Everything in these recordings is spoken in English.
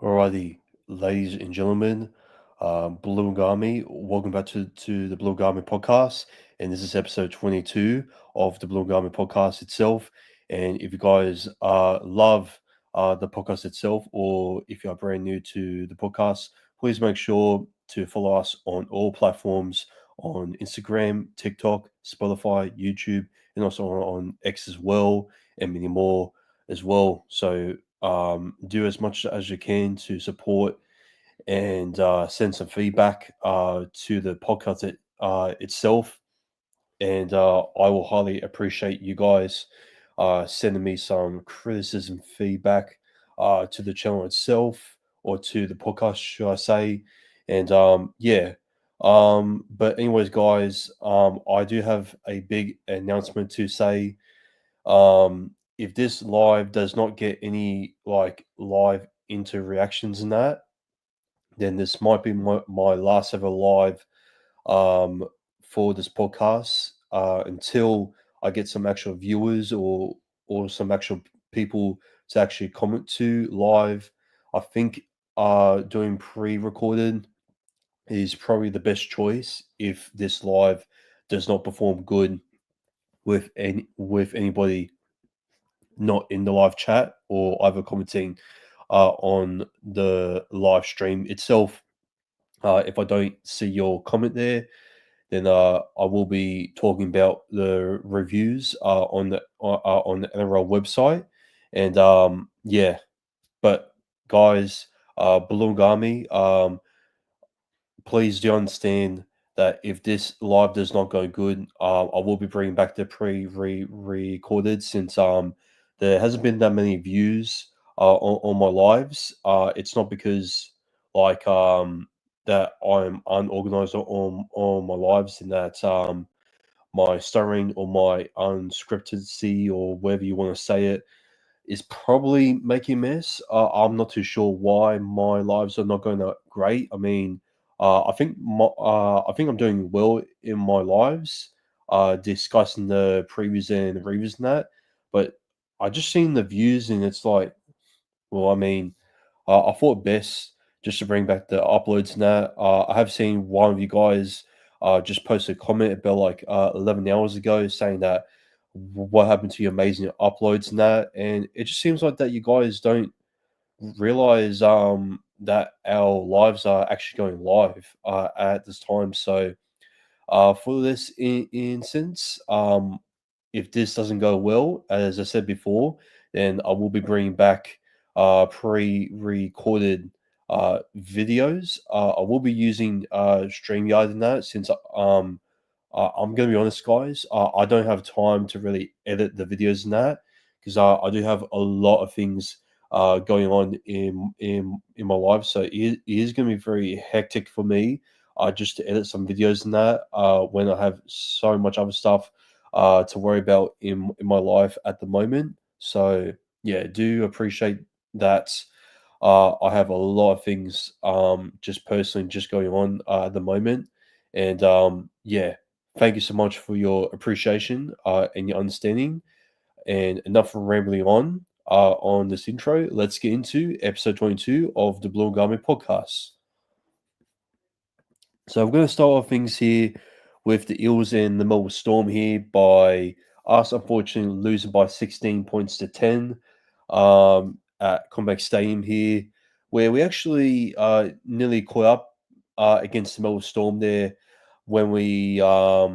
Alrighty, ladies and gentlemen, Blue and Gami, welcome back to the Blue and Gami podcast. And this is episode 22 of the Blue and Gami podcast itself. And if you guys love the podcast itself, or if you are brand new to the podcast, please make sure to follow us on all platforms on Instagram, TikTok, Spotify, YouTube, and also on X as well, and many more as well. So do as much as you can to support and send some feedback to the podcast itself. And I will highly appreciate you guys sending me some criticism feedback to the channel itself or to the podcast, should I say. And yeah. But anyways, guys, I do have a big announcement to say. If this live does not get any like live interactions in that, then this might be my last ever live um for this podcast until I get some actual viewers or some actual people to actually comment to live. I think doing pre-recorded is probably the best choice if this live does not perform good with anybody not in the live chat or either commenting on the live stream itself. If I don't see your comment there, then I will be talking about the reviews on the NRL website, and yeah. But guys, Balungami, please do understand that if this live does not go good, I will be bringing back the pre-recorded since there hasn't been that many views on my lives. It's not because like that I'm unorganized on my lives and that my stuttering or my unscriptedcy or whatever you want to say it is probably making a mess. I'm not too sure why my lives are not going that great. I mean, I think I'm doing well in my lives, discussing the previews and the reviews and that. But I just seen the views and it's like, well, I mean, I thought best just to bring back the uploads and that. I have seen one of you guys just post a comment about like 11 hours ago saying that what happened to your amazing uploads and that. And it just seems like that you guys don't realize that our lives are actually going live at this time. So for this instance, if this doesn't go well, as I said before, then I will be bringing back pre-recorded videos. I will be using StreamYard in that since I'm going to be honest, guys. I don't have time to really edit the videos in that because I do have a lot of things going on in my life, so it is going to be very hectic for me just to edit some videos in that when I have so much other stuff to worry about in my life at the moment. So yeah, do appreciate that. I have a lot of things just personally just going on at the moment, and yeah, thank you so much for your appreciation and your understanding. And enough rambling on this intro. Let's get into episode 22 of the Blue and Garment podcast. So I'm going to start off things here with the Eels and the Melbourne Storm here by us unfortunately losing by 16 points to 10 at Combank Stadium here, where we actually nearly caught up against the Melbourne Storm there when we were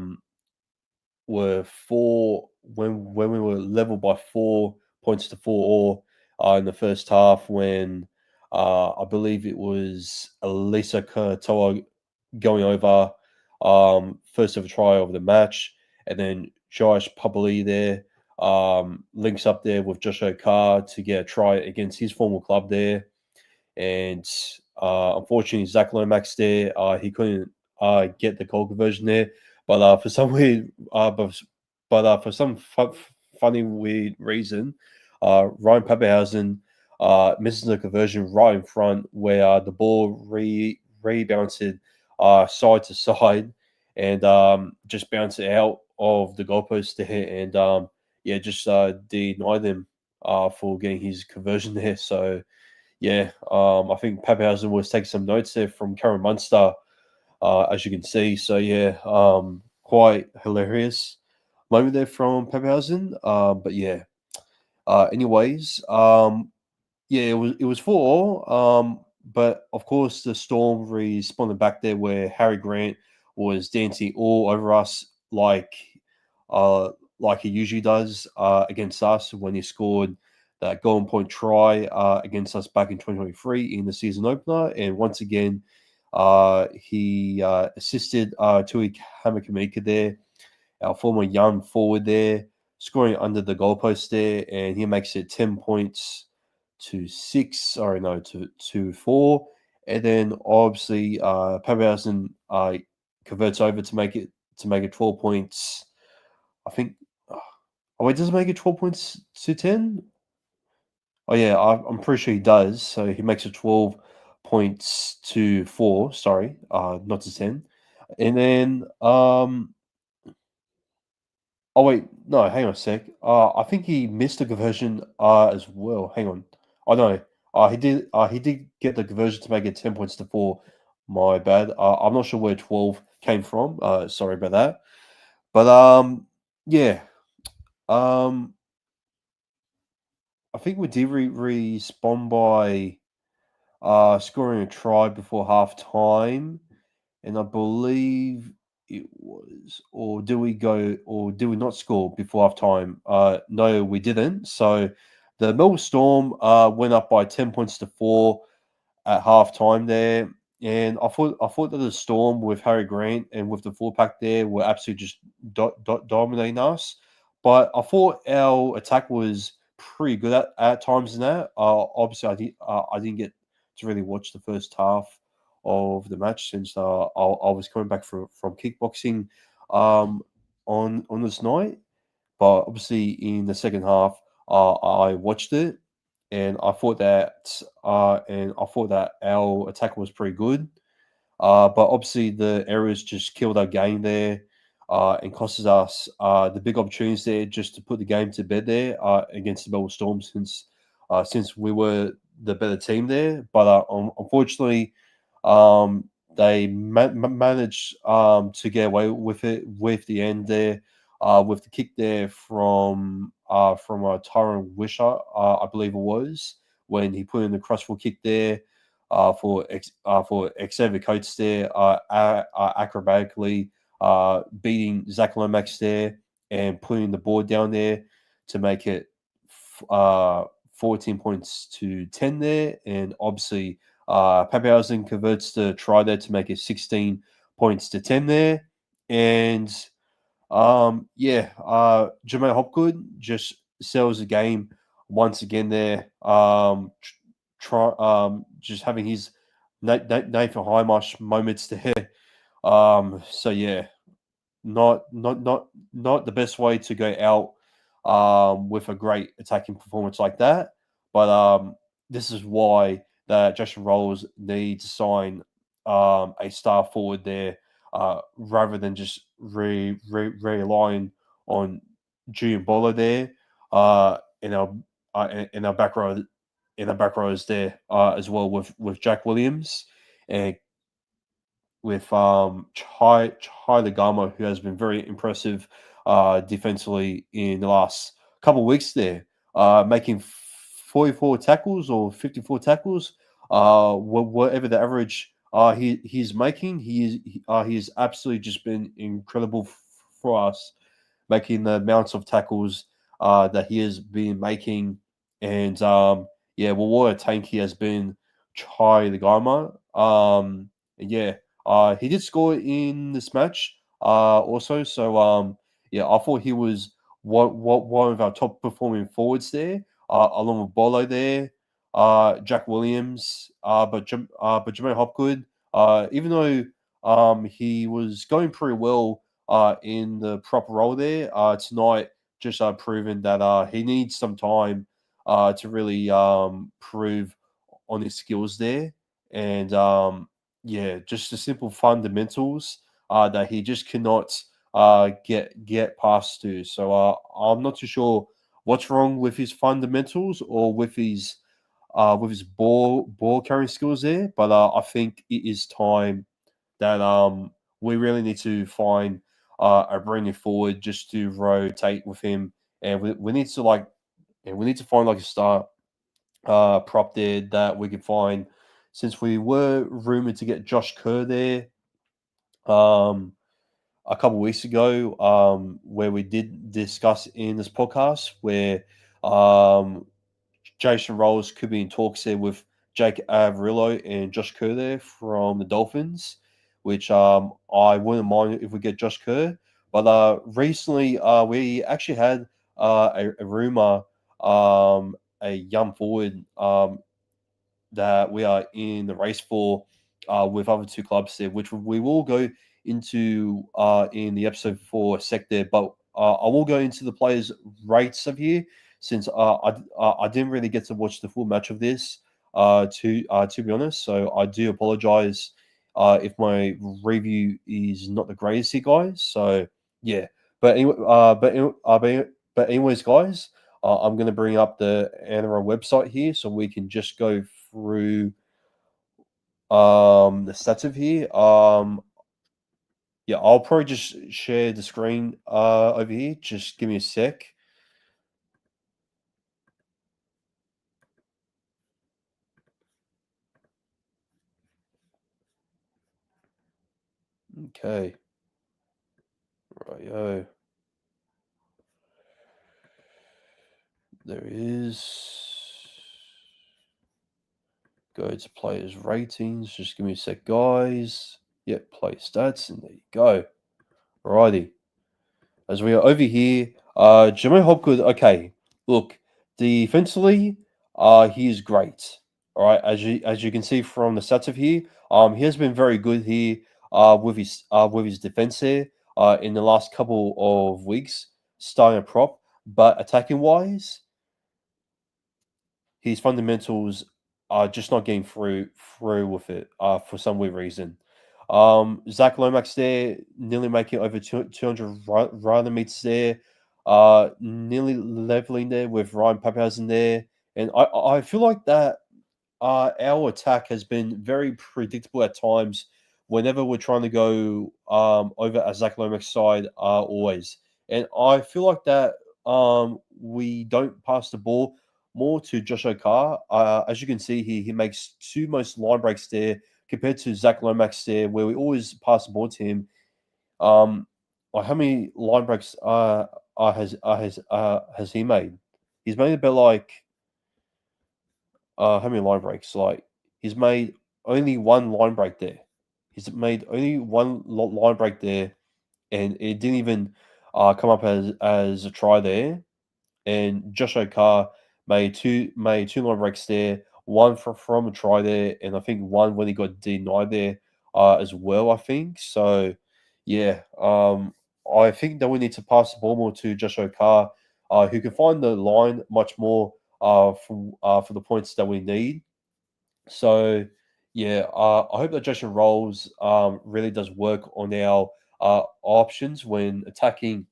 when we were level by 4 points to 4 all in the first half when I believe it was Elisa Katoa going over first ever try over the match, and then Josh Papali there links up there with Josh Carr to get a try against his former club there, and unfortunately Zach Lomax there he couldn't get the goal conversion there, but for some weird for some funny weird reason, Ryan Pappenhausen misses the conversion right in front where the ball rebounds side to side and just bounce it out of the goalpost there and yeah, just deny them for getting his conversion there. So I think Pappenhausen was taking some notes there from Karen Munster, as you can see. So quite hilarious moment there from Pappenhausen. But yeah. Anyways, yeah, it was 4. But of course the Storm responded back there where Harry Grant was dancing all over us uh like he usually does against us when he scored that golden point try against us back in 2023 in the season opener. And once again, he assisted Tui Hamakamika there, our former young forward there, scoring under the goalpost there, and he makes it 10 points to 6. Sorry, no, to 4. And then obviously Pappenhausen converts over to make it 12 points. I think. Oh wait, does it make it 12 points to 10? Oh yeah, I'm pretty sure he does. So he makes it 12 points to 4. Sorry, not to 10. And then oh wait, no, hang on a sec. I think he missed the conversion as well. Hang on. Oh no, he did get the conversion to make it 10 points to 4. My bad. I'm not sure where 12 came from. Sorry about that. But yeah. Um, I think we did respond by scoring a try before half time, and I believe it was, or did we not score before half time? No, we didn't. So the Melbourne Storm went up by 10 points to 4 at half time there. And I thought that the Storm with Harry Grant and with the 4 pack there were absolutely just dominating us. But I thought our attack was pretty good at times in that. Obviously, I didn't get to really watch the first half of the match since I was coming back from kickboxing um, on this night. But obviously, in the second half, I watched it, and I thought that our attack was pretty good. But obviously, the errors just killed our game there, and costed us the big opportunities there just to put the game to bed there against the Melbourne Storm, since we were the better team there. But unfortunately, um, they managed to get away with it with the end there, with the kick there from Tyron Wisher, I believe it was, when he put in the crossfield kick there for Xavier Coates there, acrobatically beating Zach Lomax there and putting the board down there to make it 14 points to 10 there. And obviously, Pappenhausen converts the try there to make it 16 points to 10 there. And Jermaine Hopgood just sells the game once again there. Just having his Nathan Highmarsh moments there. So yeah, not the best way to go out with a great attacking performance like that. But this is why the Jason Rolls need to sign a star forward there, rather than just relying on Junior Bolo there in our back row, rows there as well with Jack Williams and with Chai Lagamo, who has been very impressive defensively in the last couple of weeks there, making 44 tackles or 54 tackles, whatever the average he's making. He has absolutely just been incredible for us, making the amounts of tackles that he has been making. And well, what a tank he has been, Chai Lagamo. Yeah, he did score in this match also. So I thought he was one of our top performing forwards there, along with Bolo there, Jack Williams, but Jermaine Hopgood, even though he was going pretty well in the proper role there, tonight just proven that he needs some time to really prove on his skills there. And just the simple fundamentals that he just cannot get past to. So I'm not too sure what's wrong with his fundamentals or with his with his ball carrying skills there. But I think it is time that we really need to find a bringing forward just to rotate with him, and we need to we need to find like a star prop there that we can find, since we were rumored to get Josh Kerr there um, a couple of weeks ago, where we did discuss in this podcast where um, Jason Rolls could be in talks there with Jake Averillo and Josh Kerr there from the Dolphins, which I wouldn't mind if we get Josh Kerr. But recently, we actually had a rumor, a young forward that we are in the race for with other two clubs there, which we will go into in the episode for a sec there. But I will go into the players' rates of here, since I didn't really get to watch the full match of this, to be honest. So I do apologize if my review is not the greatest here, guys. So yeah, but anyway, but anyways, guys. I'm going to bring up the NRL website here so we can just go through the stats of here. Yeah, I'll probably just share the screen over here. Just give me a sec. Okay. Rightio. There it is. Go to players' ratings. Just give me a sec, guys. Yep, play stats, and there you go. Alrighty. As we are over here, Jermaine Hopgood, okay, look, defensively, he is great. All right, as you can see from the stats of here, he has been very good here with his defense here in the last couple of weeks, starting a prop. But attacking wise, his fundamentals are just not getting through with it for some weird reason. Zach Lomax there, nearly making over 200 running meters there, nearly leveling there with Ryan Pappenhausen there. And I feel like that our attack has been very predictable at times whenever we're trying to go over a Zach Lomax side, always. And I feel like that we don't pass the ball more to Josh Okar. As you can see, he makes two most line breaks there compared to Zach Lomax there, where we always pass the ball to him. Like how many line breaks has he made? He's made about like how many line breaks? Like he's made only one line break there. He's made only one line break there, and it didn't even come up as a try there. And Josh Okar made two line breaks there, one from a try there, and I think one when he got denied there as well. I think so. Yeah, I think that we need to pass the ball more to Josh Okar, who can find the line much more for the points that we need. So yeah, I hope that Jason Rolls really does work on our options when attacking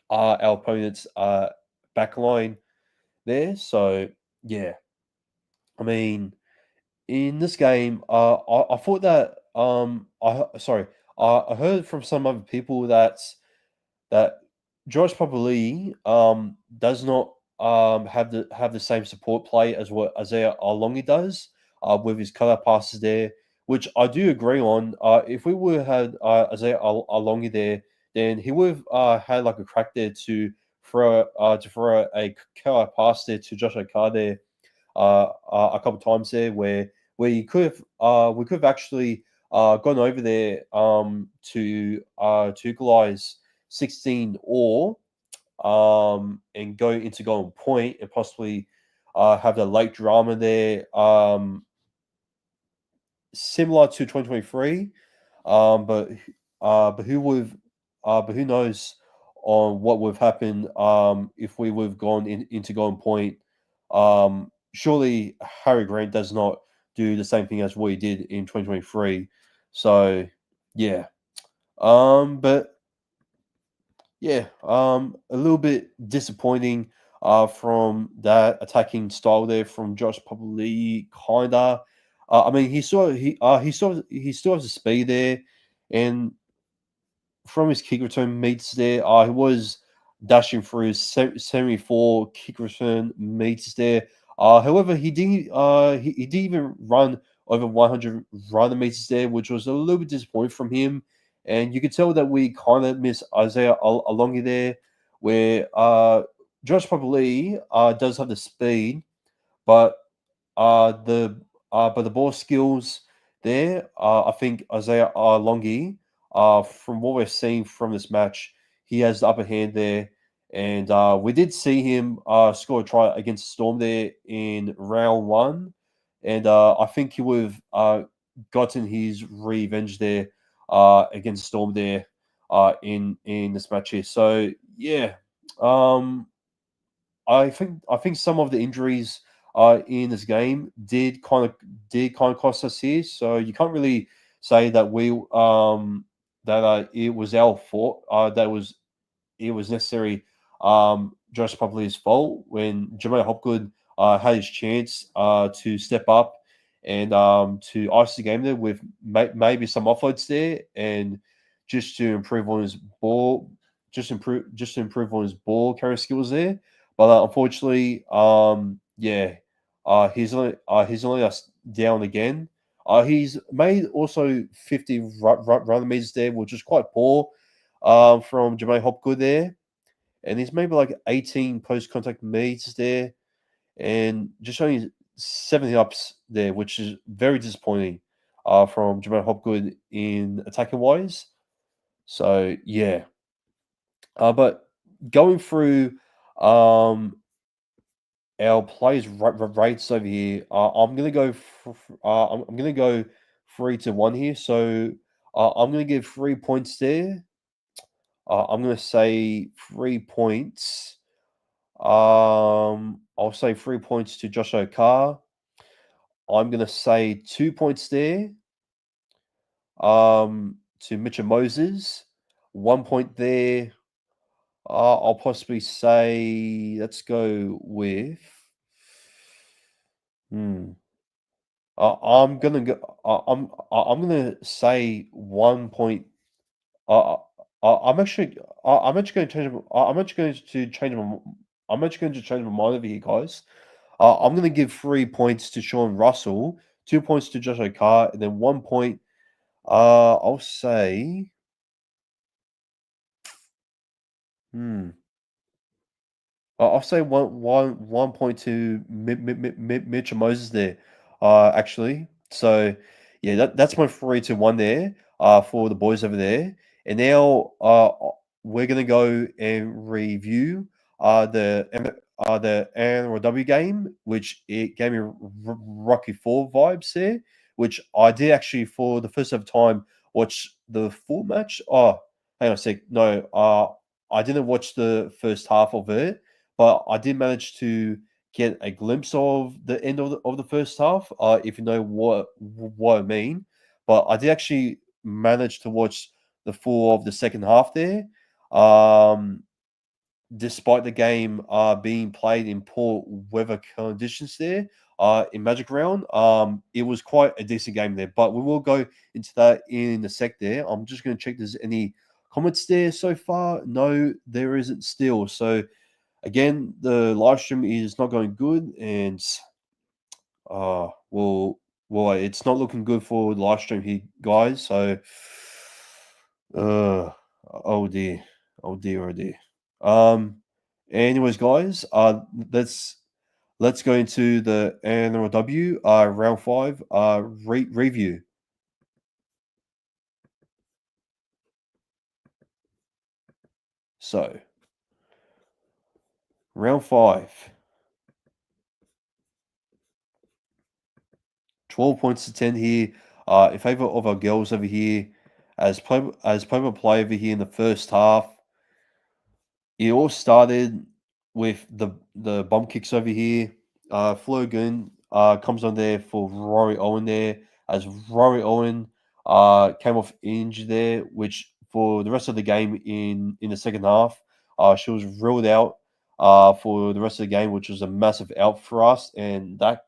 our opponent's backline there. So yeah, I mean, in this game, I thought that I heard from some other people that George Papali does not have the same support play as what Isaiah Alongi does with his color passes there, which I do agree on. If we would have had Isaiah Alongi there, then he would have had like a crack there to throw a color pass there to Josh Okar there a couple times there where you could have we could have actually gone over there to equalize 16 or and go into golden point and possibly have the late drama there, similar to 2023. But who would but who knows on what would have happened if we would have gone into golden point. Surely Harry Grant does not do the same thing as what he did in 2023. So yeah. But yeah, a little bit disappointing from that attacking style there from Josh probably kinda. I mean, he still has the speed there, and from his kick return meets there, he was dashing through his 74 kick return meets there. However, he didn't even run over 100 runner meters there, which was a little bit disappointing from him. And you could tell that we kind of miss Isaiah Alongi there, where Josh Papali does have the speed, but the ball skills there, I think Isaiah Longi, from what we're seeing from this match, he has the upper hand there. And we did see him score a try against Storm there in round one. And I think he would have gotten his revenge there against Storm there in this match here. So, yeah. Um, I think some of the injuries in this game did kind of cost us here. So you can't really say that we that it was our fault. That it was necessary Josh Papali's fault when Jermaine Hopgood had his chance to step up and to ice the game there with maybe some offloads there and just to improve on his ball, just to improve on his ball carrying skills there. But unfortunately, yeah, he's only us down again. He's made also 50 run meters there, which is quite poor from Jermaine Hopgood there, and he's maybe like 18 post contact meters there, and just only 70 ups there, which is very disappointing from Jermaine Hopgood in attacking wise. So yeah, but going through our players' rates over here, I'm gonna go. I'm gonna go 3-1 here. So I'm gonna give 3 points there. I'm gonna say 3 points. I'll say 3 points to Josh O'Carr. I'm gonna say 2 points there. To Mitchell Moses, 1 point there. I'll possibly say let's go with. Hmm. I'm gonna go. I'm gonna say 1 point. Uh, I'm actually. I'm actually going to change. I'm actually going to change my. I'm actually going to change my mind over here, guys. I'm going to give 3 points to Sean Russell, 2 points to Josh O'Carr, and then 1 point. I'll say. Hmm. I'll say 1 point to Mitchell Moses there, actually. So, yeah, that's my 3-1 there, for the boys over there. And now, we're gonna go and review the NRLW game, which it gave me Rocky Four vibes there, which I did actually for the first ever time watch the full match. Oh, hang on a sec. No, I didn't watch the first half of it, but I did manage to get a glimpse of the end of the first half, if you know what I mean. But I did actually manage to watch the full of the second half there. Um, Despite the game being played in poor weather conditions there in Magic Round, it was quite a decent game there. But we will go into that in a sec there. I'm just going to check there's any comments there so far. No, there isn't still. So again, the live stream is not going good, and it's not looking good for the live stream here, guys. So, uh, oh dear, oh dear, oh dear. Um, anyways, guys, let's go into the NRLW round five review. So, round five. 12 points to 10 here in favor of our girls over here. Play by play over here in the first half, it all started with the bump kicks over here. Flogan comes on there for Rory Owen there, as Rory Owen came off injured there, which for the rest of the game in the second half, she was ruled out for the rest of the game, which was a massive out for us, and that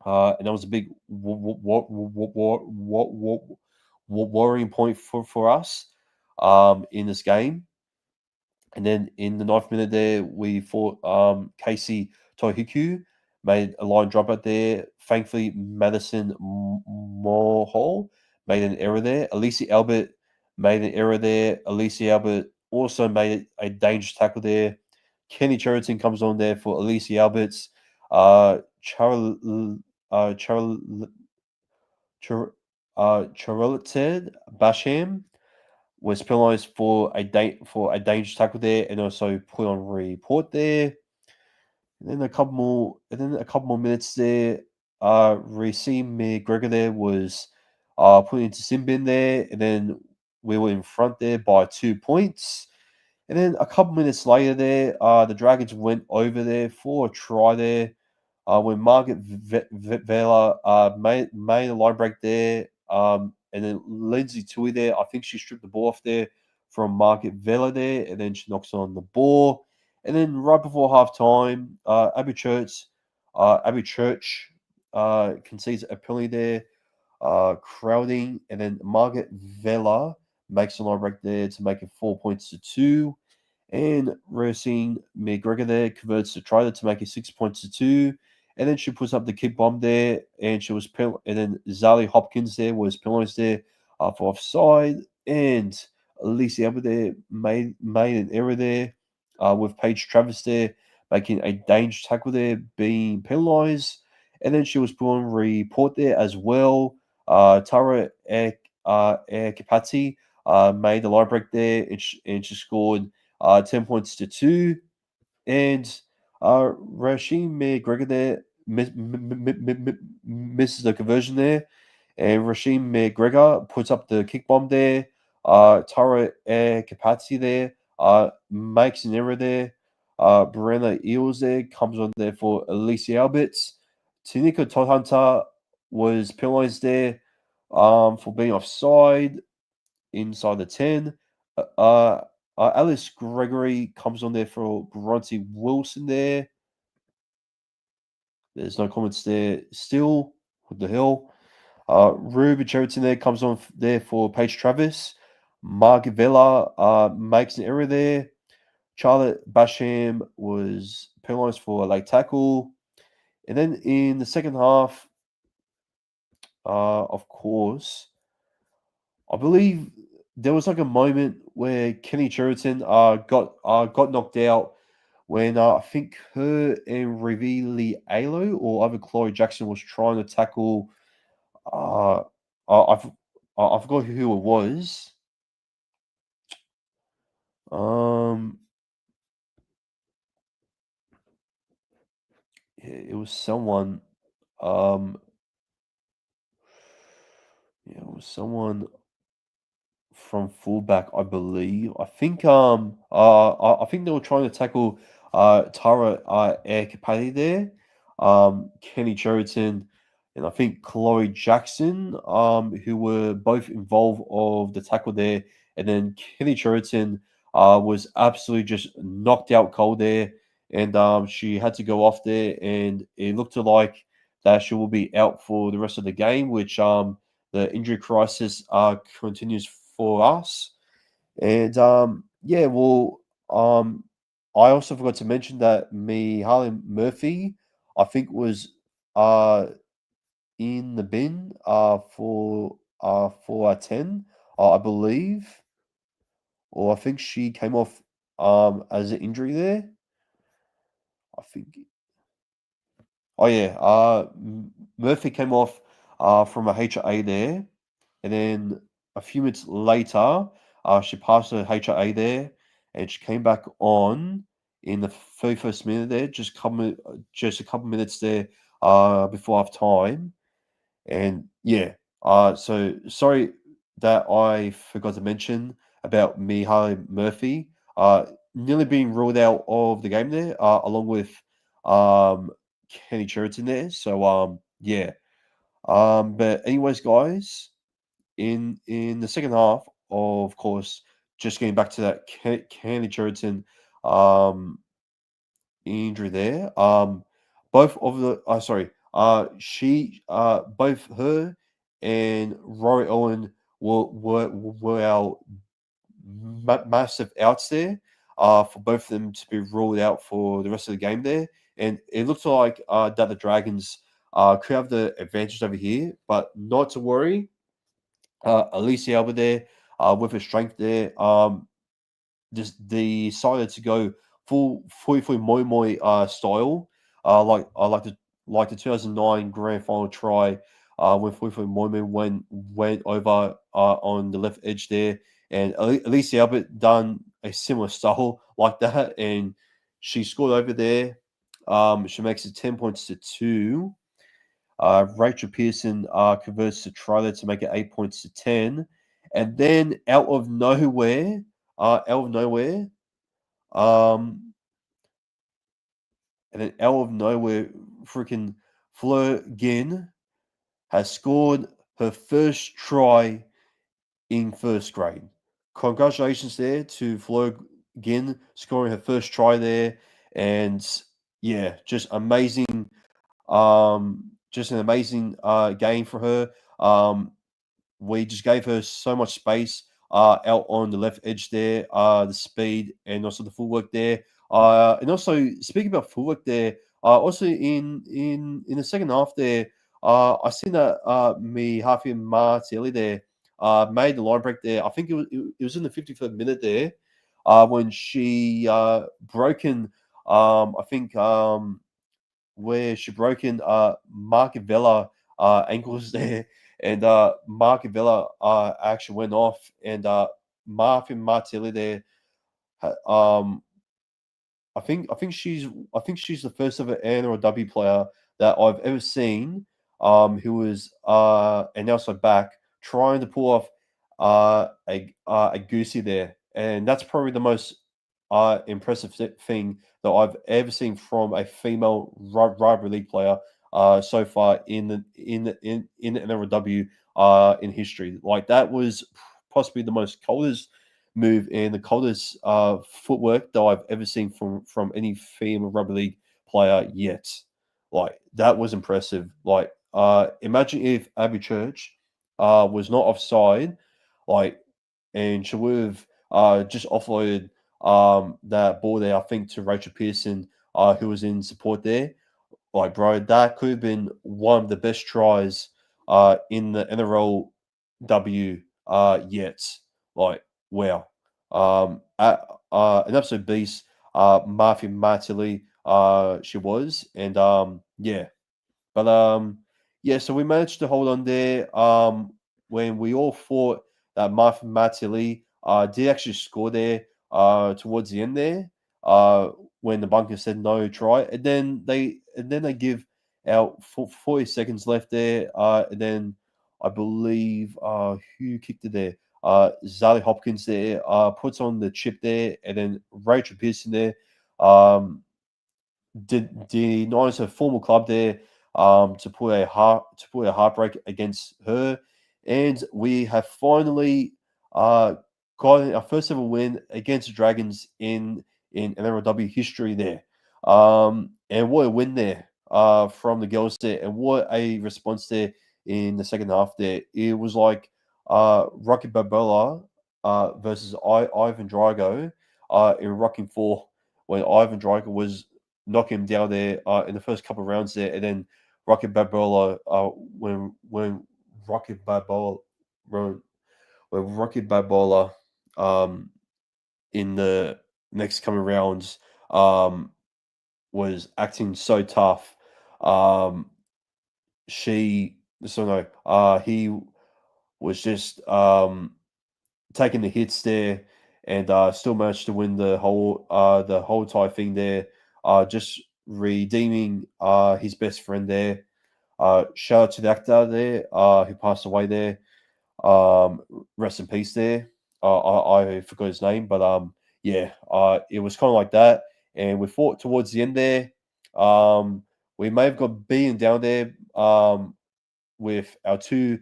was a big worrying point for us in this game. And then in the ninth minute there, we thought Casey Tohiku made a line dropout there. Thankfully, Madison Morhol made an error there. Alicia Albert made an error there. Alicia Albert also made a dangerous tackle there. Kenny Cheriton comes on there for Alicia Alberts. Charlotte Basham was penalised for a dangerous tackle there, and also put on report there. And then a couple more minutes there. Racine McGregor there was put into sin bin there, and then we were in front there by 2 points. And then a couple minutes later there, the Dragons went over there for a try there. When Margaret Vela made a line break there, and then Lindsay Tui there, I think she stripped the ball off there from Margaret Vela there, and then she knocks on the ball. And then right before half time, Abby Church concedes a penalty there, crowding, and then Margaret Vela makes a line break there to make it 4 points to 2. And Racine McGregor there converts the try to make it 6 points to 2. And then she puts up the kick bomb there, and and then Zali Hopkins there was penalised there for offside. And Alicia Albert there made an error there with Paige Travis there making a dangerous tackle there, being penalised. And then she was put on report there as well. Tara Ekapati made the line break there, and she scored 10 points to 2. And Rashim McGregor there misses the conversion there. And Rashim McGregor puts up the kick bomb there. Tara Kapatsi there makes an error there. Brenna Eels there comes on there for Alicia Alberts. Tanika Todhunter was penalised there for being offside inside the 10. Alice Gregory comes on there for Bronte Wilson there. There's no comments there still. What the hell? Ruben Cheriton there comes on there for Paige Travis. Mark Villa makes an error there. Charlotte Basham was penalised for a late tackle. And then in the second half, of course, I believe there was like a moment where Kenny Cheriton got knocked out when I think her and Revili Alo or either Chloe Jackson was trying to tackle. Uh, I forgot who it was. Um, it was someone. Um, yeah, it was someone from fullback, I believe. I think they were trying to tackle Tara Air Kapati there. Kenny Cheriton and I think Chloe Jackson, who were both involved of the tackle there. And then Kenny Cheriton was absolutely just knocked out cold there. And she had to go off there, and it looked like that she will be out for the rest of the game, which the injury crisis continues for us. And yeah, well, I also forgot to mention that Harley Murphy, I think, was in the bin for a 10, I believe, or I think she came off as an injury there. I think. Oh yeah, Murphy came off from a HA there, and then a few minutes later, she passed her HA there, and she came back on in the 31st minute there, just a couple minutes there before half time. And yeah, so sorry that I forgot to mention about Mihai Murphy nearly being ruled out of the game there, along with um, Kenny Cheriton there. So yeah. But anyways, guys, in the second half, of course, just getting back to that Kenny Cheriton injury there. Both of the both her and Rory Owen were our massive outs there. For both of them to be ruled out for the rest of the game there, and it looks like that the Dragons could have the advantage over here, but not to worry. Alicia over there, with her strength there, just decided to go full moi moi style, like the 2009 grand final try, when full moi moi went over on the left edge there, and Alicia Albert done a similar style like that, and she scored over there. She makes it 10 points to 2. Rachel Pearson converts to try there to make it 8 points to 10. And then out of nowhere, um, freaking Fleur Ginn has scored her first try in first grade. Congratulations there to Fleur Ginn scoring her first try there. And yeah, just an amazing game for her. We just gave her so much space out on the left edge there, the speed and also the footwork there. And also speaking about footwork there, also in the second half there, I seen that me Hafi Martelli there made the line break there. I think it was in the 53rd minute there, when she broken I think where she broken Mark Vella ankles there, and Mark Vella actually went off, and Martin Martelli there. Um, I think she's the first ever NRLW player that I've ever seen, who was and also back trying to pull off a goosey there, and that's probably the most impressive thing that I've ever seen from a female rugby league player so far in the NRLW in history. Like that was possibly the most coldest move and the coldest footwork that I've ever seen from any female rugby league player yet. Like that was impressive. Like imagine if Abby Church was not offside, like, and she would have just offloaded that ball there, I think, to Rachel Pearson, who was in support there. Like, bro, that could have been one of the best tries in the NRLW yet. Like, wow. An absolute beast, Martin Martelli, she was. And yeah, but yeah, so we managed to hold on there. When we all thought that Martin Martelli did actually score there towards the end there, when the bunker said no try, and then they give out 40 seconds left there, and then I believe who kicked it there? Zali Hopkins there puts on the chip there, and then Rachel Pearson there. Did not a formal club there to put a heartbreak against her, and we have finally gotten our first ever win against the Dragons in NRLW history there. And what a win there from the girls there, and what a response there in the second half there. It was like Rocky Balboa versus Ivan Drago in Rocking 4, when Ivan Drago was knock him down there in the first couple of rounds there, and then Rocket Balboa when Rocket Balboa when Rocket Balboa in the next coming rounds was acting so tough. Um, she so no he was just taking the hits there, and still managed to win the whole entire thing there. Just redeeming his best friend there. Shout out to the actor there who passed away there. Rest in peace there. I forgot his name, but yeah, it was kind of like that. And we fought towards the end there. We may have got beaten down there with our two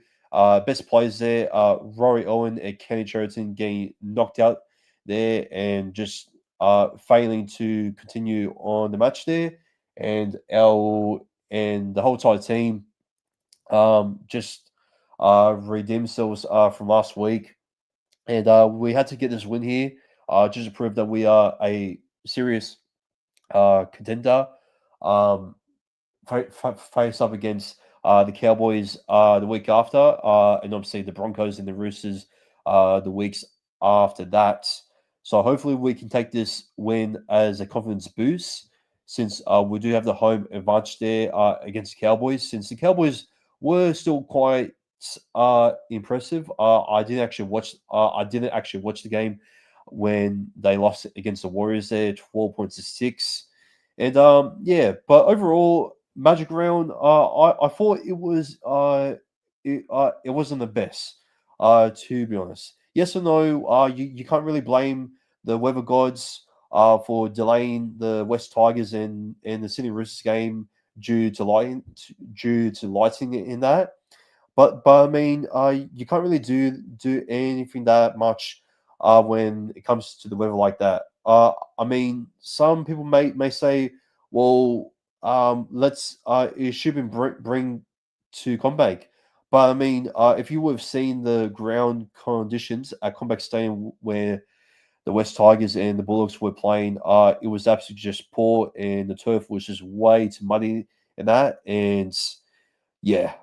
best players there, Rory Owen and Kenny Cheriton, getting knocked out there, and just failing to continue on the match there, and the whole entire team just redeemed themselves from last week, and we had to get this win here just to prove that we are a serious contender. Um, face up against the Cowboys the week after, and obviously the Broncos and the Roosters the weeks after that. So hopefully we can take this win as a confidence boost, since we do have the home advantage there against the Cowboys. Since the Cowboys were still quite impressive, I didn't actually watch. I didn't actually watch the game when they lost against the Warriors there, 12 points to 6. And yeah, but overall, Magic Round, I thought it wasn't the best, to be honest. Yes or no? You can't really blame the weather gods for delaying the West Tigers and the Sydney Roosters game due to lighting in that. But I mean, you can't really do anything that much when it comes to the weather like that. I mean, some people may say, well, let's it should be bring to Combank. But I mean, if you would have seen the ground conditions at Combank Stadium where the West Tigers and the Bulldogs were playing, it was absolutely just poor, and the turf was just way too muddy in that. And yeah,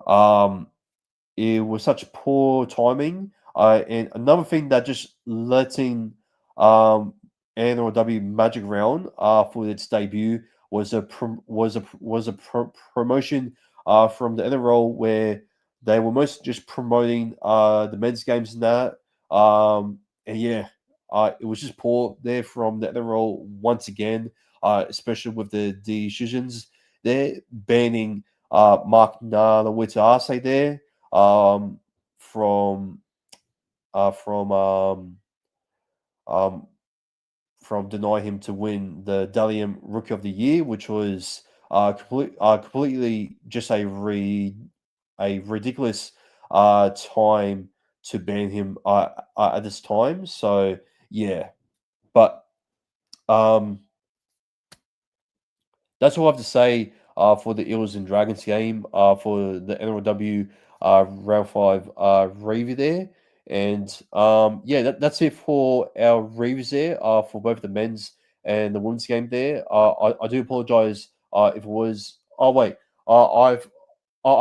it was such poor timing. And another thing that just letting NRLW Magic Round for its debut was a promotion from the NRL where they were most just promoting the men's games and that. And yeah, it was just poor there from the NRL once again, especially with the decisions there banning Mark Nalawita there um, from uh, from um, um, from denying him to win the Dalian Rookie of the Year, which was completely just a ridiculous time to ban him at this time. So yeah, but um, that's all I have to say for the Eels and Dragons game for the NRLW round five review there. And yeah, that's it for our reviews there for both the men's and the women's game there. I do apologize if it was. Oh, wait. I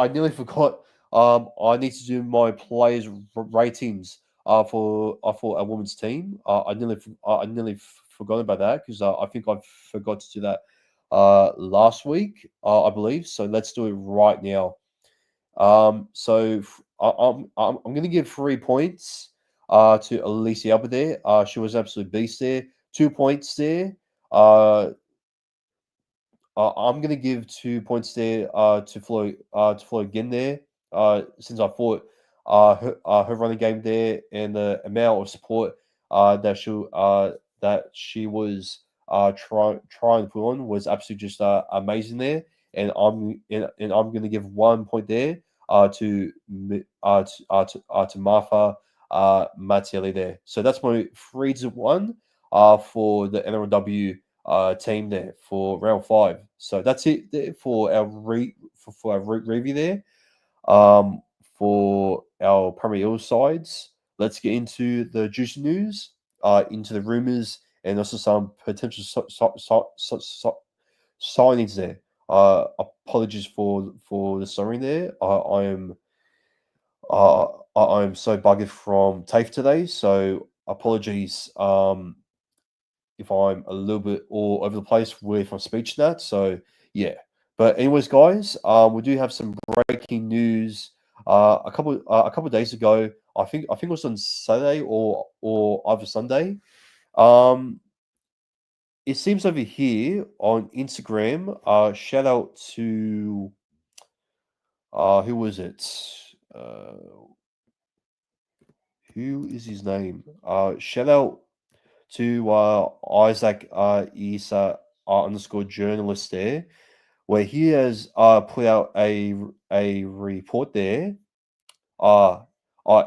nearly forgot. I need to do my players' ratings for a women's team. I nearly forgot about that because I think I forgot to do that last week, I believe. So let's do it right now. I'm going to give 3 points to Alicia Albert there. She was absolute beast there. 2 points there. Uh, I'm gonna give 2 points there to Flo again there. Since I thought her running game there and the amount of support that she was trying to put on was absolutely just amazing there. And I'm gonna give 1 point there to Martha Mattielli there. So that's my 3-1 for the NRLW team there for round five. So that's it there for our review there. Um, for our Premier Eels sides, let's get into the juicy news, into the rumors, and also some potential signings there. Apologies for the sorry there. Uh, I'm so buggered from TAFE today, so apologies. If I'm a little bit all over the place with my speech and that. So yeah. But anyways, guys, we do have some breaking news. A couple of days ago, I think it was on Saturday or either Sunday. Um, it seems over here on Instagram. Shout out to who was it? Uh, who is his name? Shout out to Isaac Isa underscore journalist there, where he has put out a report there. Uh,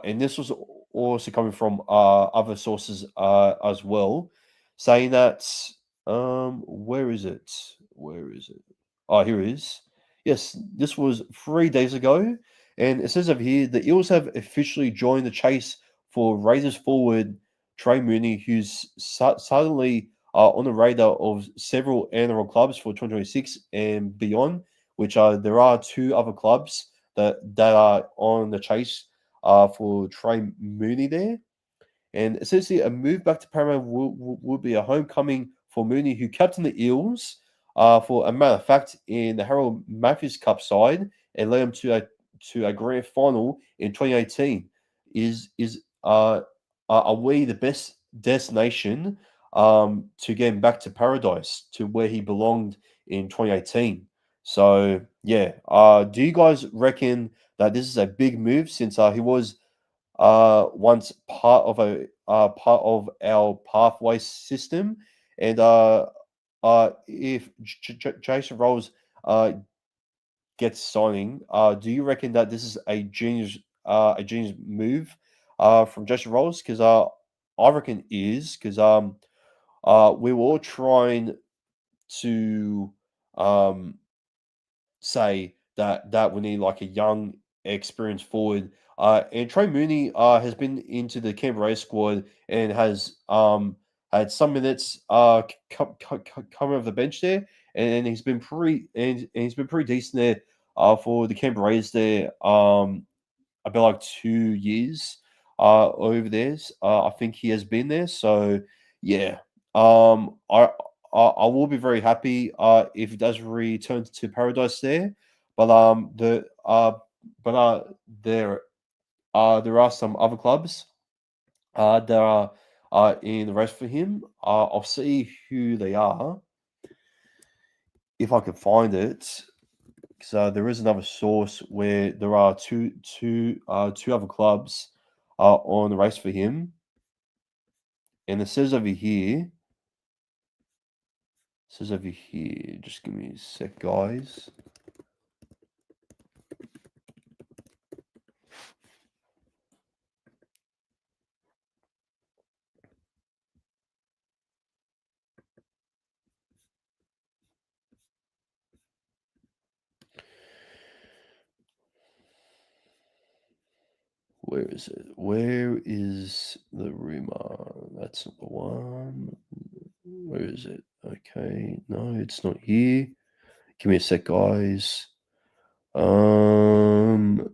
and this was also coming from other sources as well. saying that where is it? Where is it? Oh, here it is. Yes, this was 3 days ago, and it says over here the Eels have officially joined the chase for Raiders forward Trey Mooney, who's suddenly on the radar of several NRL clubs for 2026 and beyond. Which there are two other clubs that are on the chase for Trey Mooney there. And essentially, a move back to Parramatta would be a homecoming for Mooney, who captained the Eels, for a matter of fact, in the Harold Matthews Cup side and led them to a grand final in 2018. Are we the best destination to get him back to paradise, to where he belonged in 2018? So yeah, do you guys reckon that this is a big move, since he was once part of our pathway system, and if Jason Rolls gets signing, do you reckon that this is a genius move from Jason Rolls? Because I reckon it is, because we were all trying to um say that we need like a young, experienced forward. And Trey Mooney has been into the Canberra Raiders squad and has had some minutes coming off the bench there, and and he's been pretty decent there for the Canberra Raiders there. About like 2 years over there. I think he has been there. So yeah, um, I I will be very happy if he does return to paradise there. But but there are some other clubs that are in the race for him. I'll see who they are if I can find it. So there is another source where there are two other clubs on the race for him, and it says over here. Just give me a sec, guys. Where is it? Where is the rumor? That's not the one. Where is it? Okay, no, it's not here. Give me a sec, guys. Um,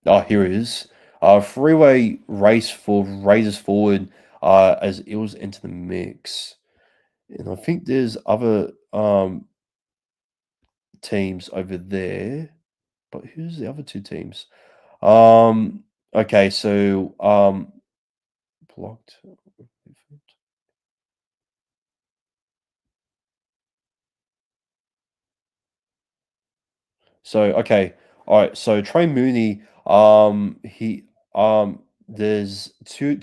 Oh, here it is. Freeway race for Raiders forward as Eels enter the mix. And I think there's other teams over there. But who's the other two teams? Okay, so blocked. So okay, all right. So Trey Mooney, he there's two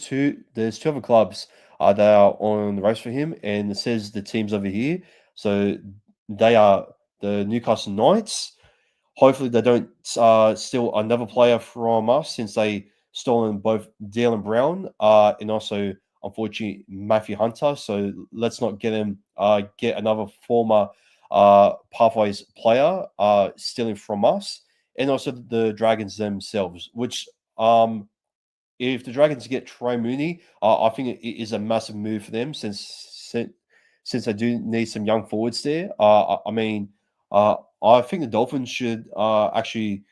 other clubs that are on the race for him, and it says the teams over here. So they are the Newcastle Knights. Hopefully, they don't steal another player from us, since they stolen both Dylan Brown and also, unfortunately, Matthew Hunter. So let's not get another former Pathways player stealing from us, and also the Dragons themselves. Which, if the Dragons get Trey Mooney, I think it is a massive move for them, since I do need some young forwards there. I mean, I think the Dolphins should actually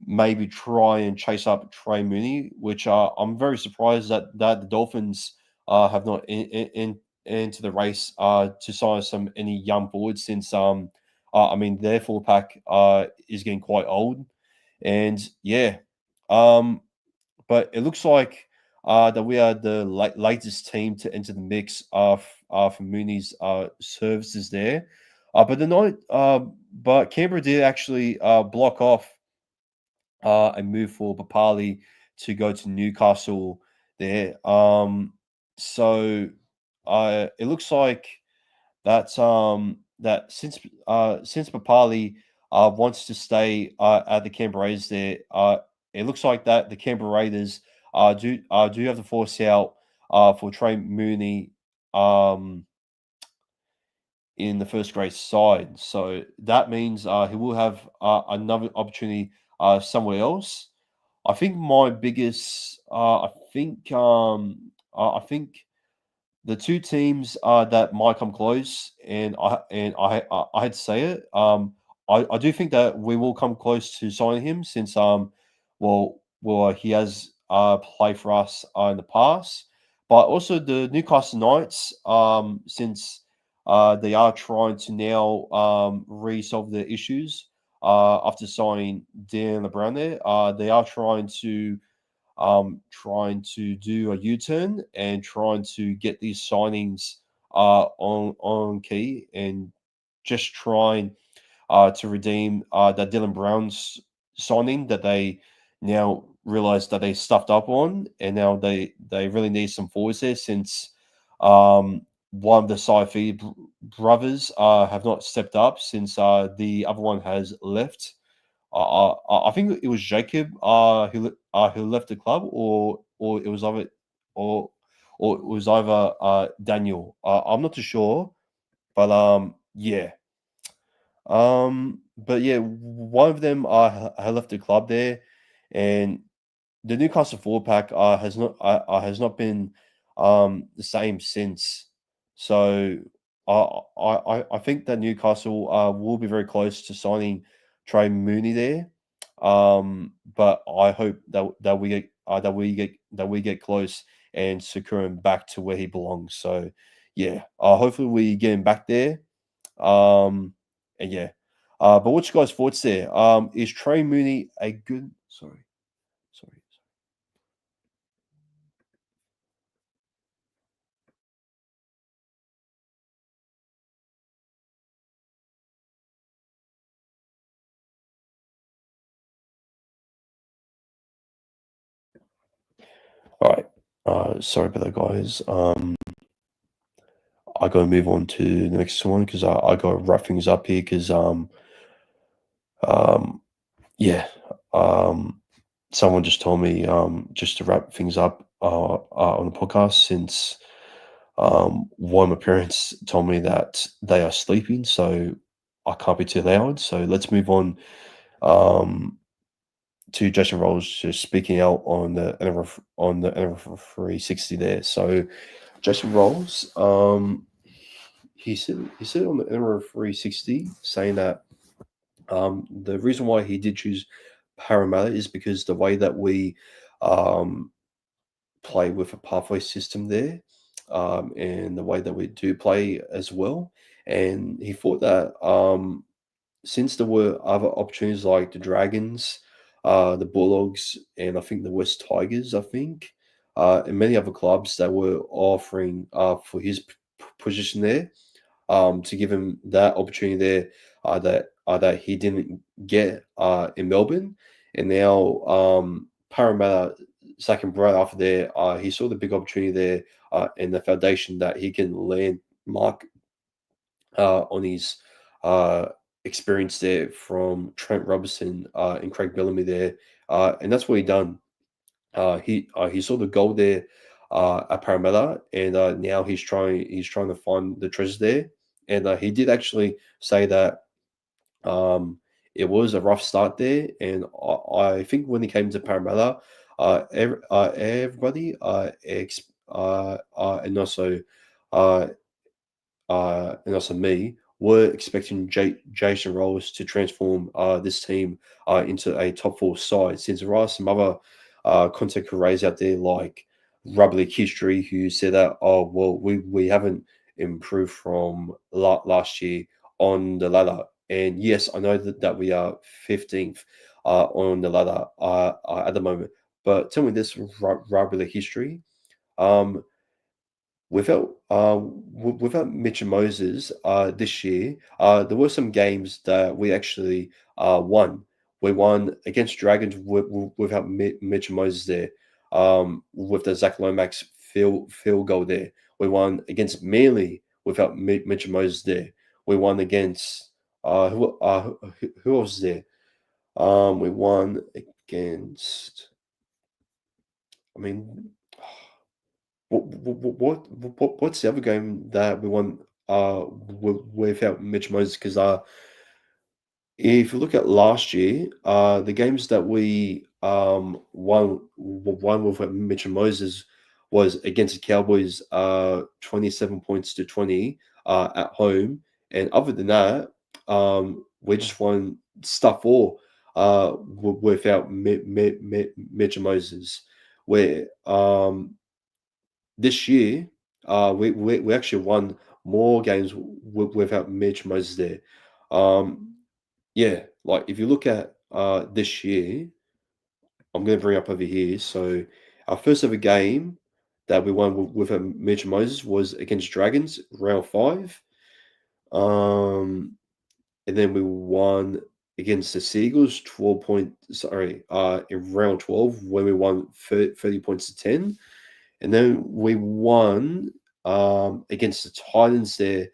maybe try and chase up Trey Mooney, which I'm very surprised that the Dolphins have not into the race to sign any young forwards, since I mean, their full pack is getting quite old, and yeah, um but it looks like that we are the latest team to enter the mix for Mooney's services there. But Canberra did actually block off a move for Papali to go to Newcastle there. So it looks like that since Papali wants to stay at the Canberra Raiders there. It looks like that the Canberra Raiders do have to force out for Trey Mooney in the first grade side. So that means he will have another opportunity somewhere else. I think my biggest, I think the two teams that might come close, and I had to say it. I do think that we will come close to signing him since he has played for us in the past, but also the Newcastle Knights since they are trying to now resolve their issues after signing Dan Brown there. They are trying to do a U-turn and trying to get these signings on key and just trying to redeem that Dylan Brown's signing that they now realize that they stuffed up on, and now they really need some forwards there since one of the Saifi brothers have not stepped up since the other one has left. I think it was Jacob who left the club, or it was either or it was either Daniel. I'm not too sure, but one of them had left the club there, and the Newcastle forward pack has not been the same since. So I think that Newcastle will be very close to signing Trey Mooney there. But I hope that we get close and secure him back to where he belongs. So yeah, hopefully we get him back there. And yeah. But what's your guys' thoughts there? Is Trey Mooney a good sorry. All right. Sorry about that, guys. I gotta move on to the next one because I gotta wrap things up here because um yeah someone just told me just to wrap things up on the podcast since one of my parents told me that they are sleeping, so I can't be too loud. So let's move on um to Jason Rolls just speaking out on the NRL 360 there. So Jason Rolls, he said on the NRL 360 saying that the reason why he did choose Parramatta is because the way that we um, play with a pathway system there, and the way that we do play as well. And he thought that since there were other opportunities like the Dragons, the Bulldogs, and I think the West Tigers, and many other clubs that were offering for his position there, to give him that opportunity there that he didn't get in Melbourne, and now Parramatta second right after there, he saw the big opportunity there and the foundation that he can landmark on his uh, experience there from Trent Robertson and Craig Bellamy there, and that's what he done. He saw the goal there at Parramatta, and now he's trying to find the treasures there. And he did actually say that it was a rough start there, and I think when he came to Parramatta, everybody uh, and also me, were expecting Jason Rolls to transform this team into a top four side. Since there are some other content creators out there like Rugby League History who said that, oh, well, we haven't improved from last year on the ladder. And yes, I know that we are 15th on the ladder at the moment. But tell me this, Rugby League History. Um, without Mitch and Moses this year, there were some games that we actually won. We won against Dragons without Mitch and Moses there, with the Zach Lomax field goal there. We won against Manly without Mitch and Moses there. We won against Who else is there? We won against. I mean, what's the other game that we won without Mitch Moses? Because if you look at last year, the games that we won with Mitchell Moses was against the Cowboys, 27 points to 20 at home, and other than that, we just won stuff all without Mitchell Moses. Where this year, we actually won more games without Mitch Moses there. Um, yeah, like if you look at this year, I'm going to bring up over here. So our first ever game that we won with Mitch Moses was against Dragons, round five. And then we won against the Seagulls, 12 point, sorry, in round 12 when we won 30 points to 10. And then we won against the Titans there,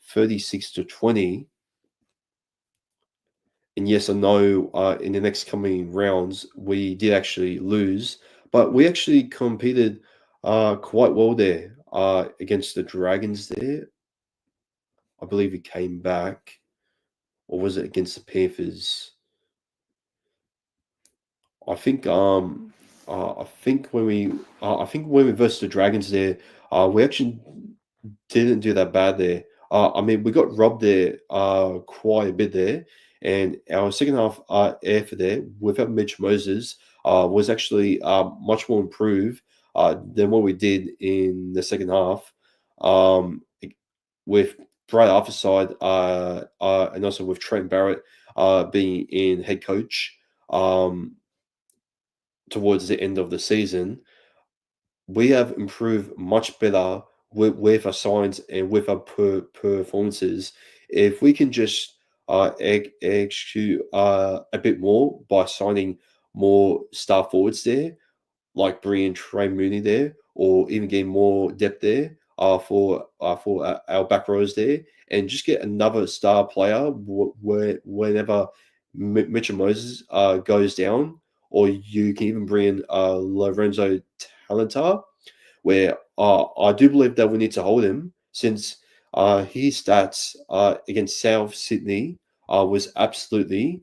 36 to 20. And yes, I know in the next coming rounds, we did actually lose, but we actually competed quite well there against the Dragons there. I believe we came back, or was it against the Panthers? I think I think when we versus the Dragons there, we actually didn't do that bad there. I mean, we got robbed there quite a bit there, and our second half effort there without Mitch Moses was actually much more improved than what we did in the second half. With Brad Arthur and also with Trent Barrett being in head coach towards the end of the season, we have improved much better with our signs and with our performances. If we can just execute a bit more by signing more star forwards there, like bringing Trey Mooney there, or even getting more depth there for our back rows there, and just get another star player whenever Mitchell Moses goes down, or you can even bring in Lorenzo Talentar, where I do believe that we need to hold him since his stats against South Sydney was absolutely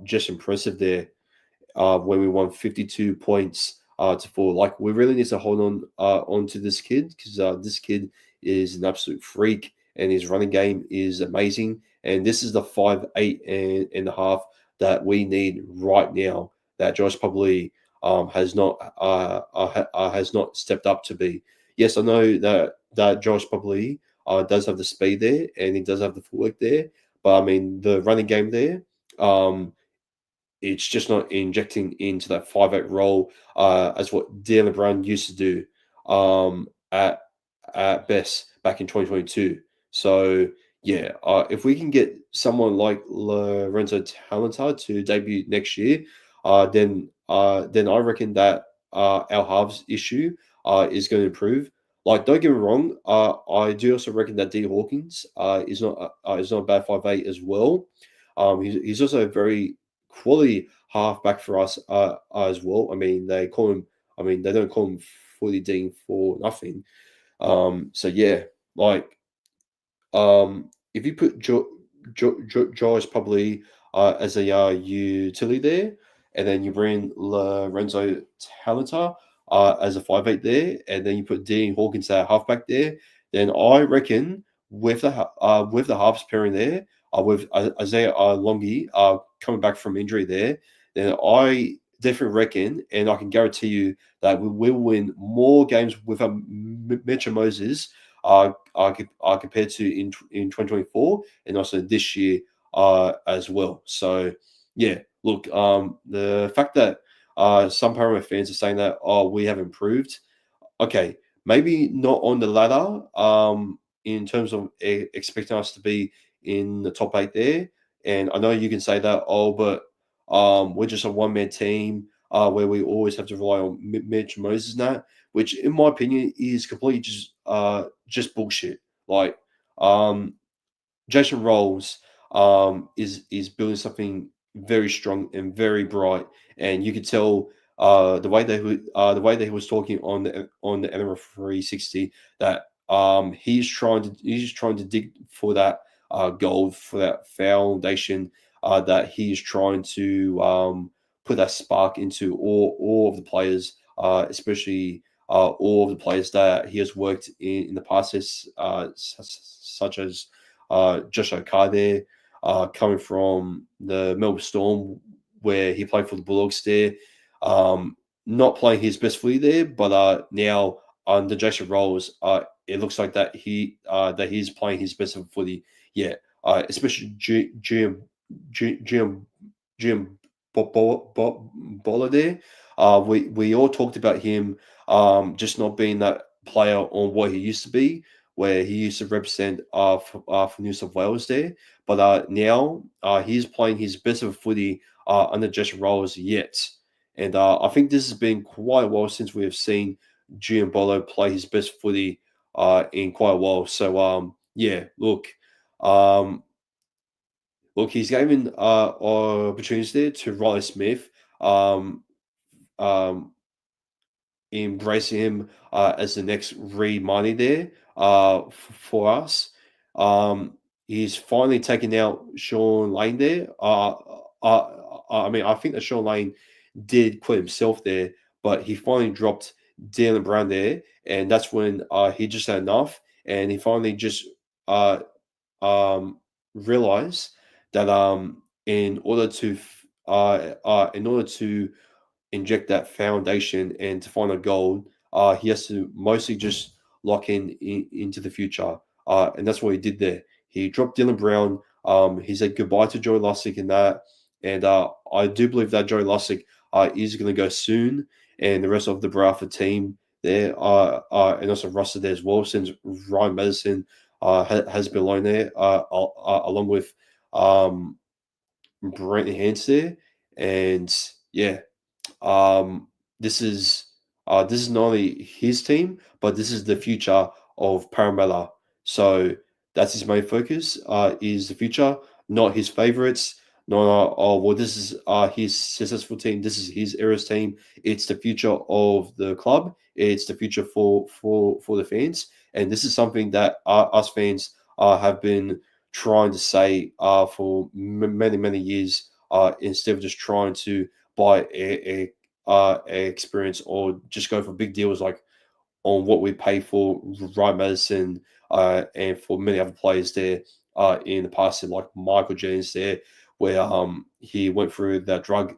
just impressive there when we won 52 points to 4. Like we really need to hold on to this kid because this kid is an absolute freak and his running game is amazing. And this is the 5'8" and a half that we need right now. That Josh probably has not stepped up to be. Yes, I know that Josh probably does have the speed there and he does have the footwork there, but I mean the running game there. It's just not injecting into that 5'8" role as what Dylan Brown used to do um, at at best back in 2022. So yeah, if we can get someone like Lorenzo Talentar to debut next year, then I reckon that our halves issue is going to improve. Like, don't get me wrong, I do also reckon that D Hawkins is not a bad 5'8" as well. He's also a very quality halfback for us as well. I mean, they call him. I mean, they don't call him Fully Dean for nothing. So yeah, like if you put Josh probably as a utility there, and then you bring Lorenzo Talenta as a 5'8" there, and then you put Dean Hawkins at halfback there, then I reckon with the halves pairing there, with Isaiah Longi coming back from injury there, then I definitely reckon, and I can guarantee you that we will win more games with Mitchell Moses compared to in 2024 and also this year as well. So yeah, look, the fact that some Parramatta fans are saying that we have improved, okay, maybe not on the ladder in terms of expecting us to be in the top 8 there. And I know you can say that, but we're just a one-man team where we always have to rely on Mitch Moses and that, which in my opinion is completely just bullshit. Like Jason Rolls is building something very strong and very bright. And you could tell the way that he was talking on the NRL 360 that he's trying to dig for that gold, for that foundation, that he's trying to put that spark into all of the players, especially all of the players that he has worked in the past, such as Josh Okade, coming from the Melbourne Storm, where he played for the Bulldogs there. Not playing his best footy there, but now under Jason Rolls, it looks like that he's playing his best footy. Yeah, especially Jim Bola there. We all talked about him just not being that player on what he used to be, where he used to represent for New South Wales there. But now he's playing his best of footy under Jason Rolls yet. And I think this has been quite a while since we have seen Giambolo play his best footy in quite a while. So yeah, um, he's given opportunities there to Riley Smith, um, um, embracing him as the next Reed Money there for us. He's finally taken out Sean Lane there. I mean, I think that Sean Lane did quit himself there, but he finally dropped Dylan Brown there, and that's when he just had enough, and he finally just uh, realized that in order to inject that foundation and to find a goal, he has to mostly just lock into the future. And that's what he did there. He dropped Dylan Brown. He said goodbye to Joey Lussick in that. And I do believe that Joey Lussick is going to go soon. And the rest of the Bradford team there, and also Russell there as well, since Ryan Madison has been alone there, along with um, Brent Hans there. And yeah, um, this is not only his team, but this is the future of Parramatta. So that's his main focus. Is the future, not his favorites. Not oh well, this is his successful team. This is his era's team. It's the future of the club. It's the future for the fans, and this is something that us fans have been trying to say for many years. Instead of just trying to buy a experience or just go for big deals like on what we pay for Ryan Madison and for many other players there in the past, like Michael Jennings there, where he went through that drug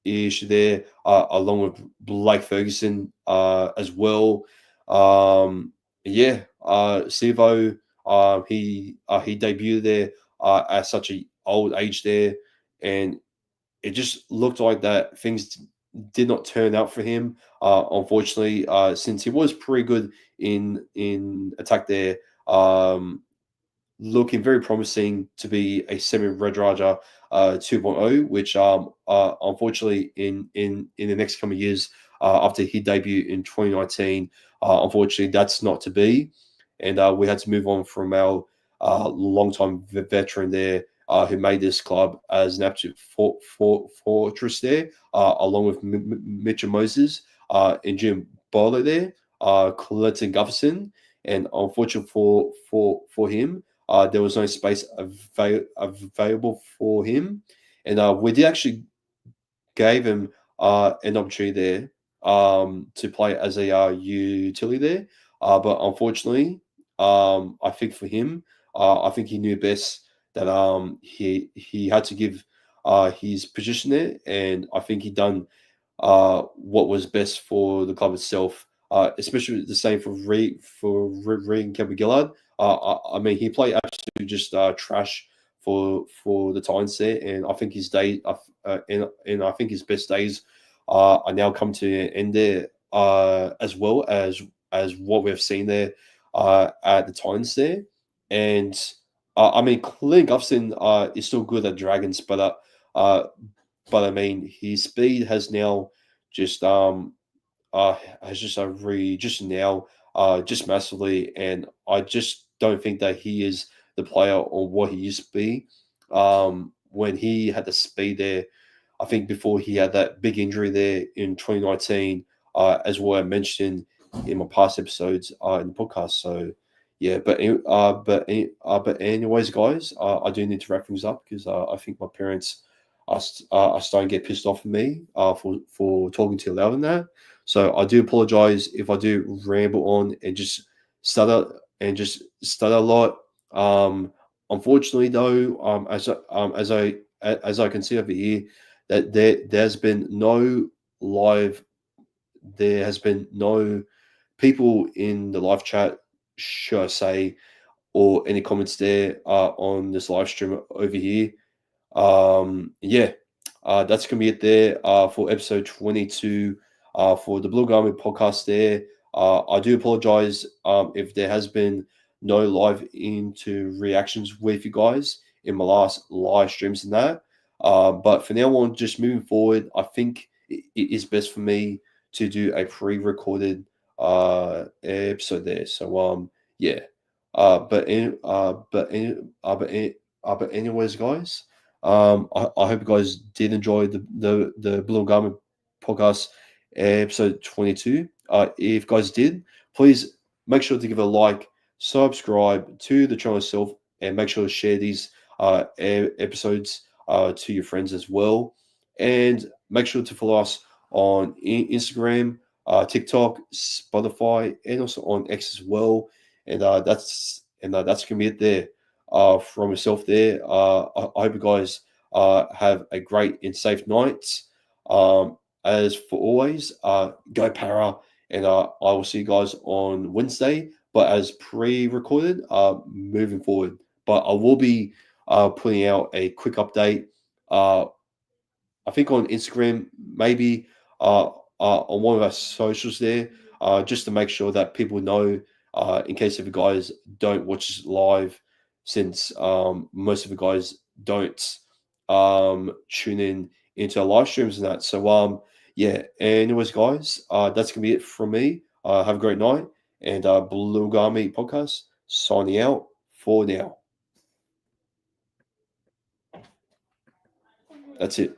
issue there, along with Blake Ferguson as well. Yeah, Sivo, he debuted there at such a old age there, and it just looked like that things did not turn out for him. Unfortunately, since he was pretty good in attack there, looking very promising to be a semi Red Raja 2.0, which unfortunately in the next coming years, after he debuted in 2019, unfortunately that's not to be, and we had to move on from our long-time veteran there, who made this club as an absolute fortress there, along with Mitchell Moses and Jim Bowler there, Clinton Gufferson, and unfortunately for him, there was no space available for him, and we did actually gave him an opportunity there to play as a utility there, but unfortunately, I think for him, I think he knew best that he had to give his position there, and I think he done what was best for the club itself. Especially the same for Reed and Kevin Gillard. I mean, he played absolutely just trash for the Titans there, and I think his day, and I think his best days are now come to an end there, as well as what we've seen there at the Titans there, and I mean, Clint Gufson is still good at Dragons, uh, but I mean, his speed has now just has just just now just massively, and I just don't think that he is the player or what he used to be. when he had the speed there. I think before he had that big injury there in 2019, as well I mentioned in my past episodes in the podcast. So yeah, but anyways, guys, I do need to wrap things up because I think my parents are starting to get pissed off at me for talking too loud in that. So I do apologize if I do ramble on and just stutter a lot. Unfortunately, though, as I can see over here, that live there has been no people in the live chat, should I say, or any comments there on this live stream over here. Yeah, that's gonna be it there for episode 22 for the Blue Garment podcast. There, I do apologize if there has been no live into reactions with you guys in my last live streams and that. But for now on, just moving forward, I think it is best for me to do a pre-recorded episode there. So yeah. But anyways, guys. I hope you guys did enjoy the Blue and Garment podcast episode 22. If you guys did, please make sure to give a like, subscribe to the channel itself, and make sure to share these episodes to your friends as well. And make sure to follow us on Instagram, TikTok, Spotify, and also on X as well. And that's gonna be it there from myself there. I hope you guys have a great and safe night. As for always, go para, and I will see you guys on Wednesday, but as pre-recorded, moving forward. But I will be putting out a quick update. Uh, I think on Instagram, maybe on one of our socials there, just to make sure that people know, in case if you guys don't watch this live, since most of you guys don't tune in into our live streams and that. So yeah. Anyways, guys, that's gonna be it from me. Have a great night, and Blue Garmy podcast signing out for now. That's it.